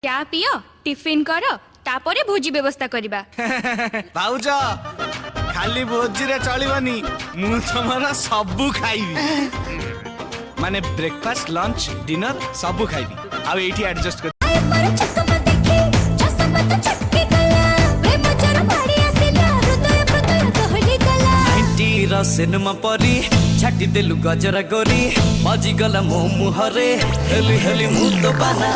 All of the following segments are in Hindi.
क्या पियो टिफिन कर तापरे भोजी व्यवस्था करबा। भाउज खाली भोजी रे चलिबनी मु तमरा सबु खाइबी माने ब्रेकफास्ट लंच डिनर सबु खाइबी आ एठी एडजस्ट कर सिनेमा परी छाटी देलु गजरा गोरी मजी गला मो मुहरे हेली हेली मु तो बाना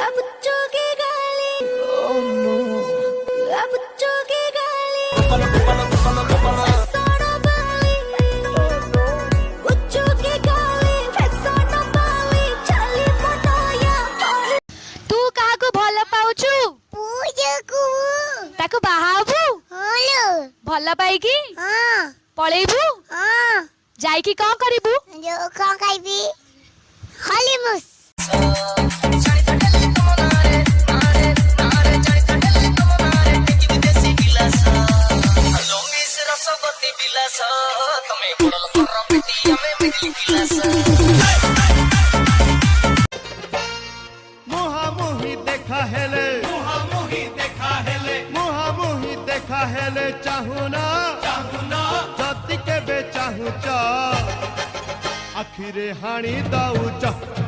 अब चोगे गाली ओ नो अब चोगे गाली सोना बाली उचोगे गाली सोना बाली चली पटाया तू काहा को भल पाउछु पूजा को ताको बाहाबू हेलो भल पाइकी हां पळेबू हां जाइकी का करिबू जो का खाइबी खाली मुस मुहामुही देखा हेले चाहुना जति के बे चाहू च आखिरे हाणी दाऊ च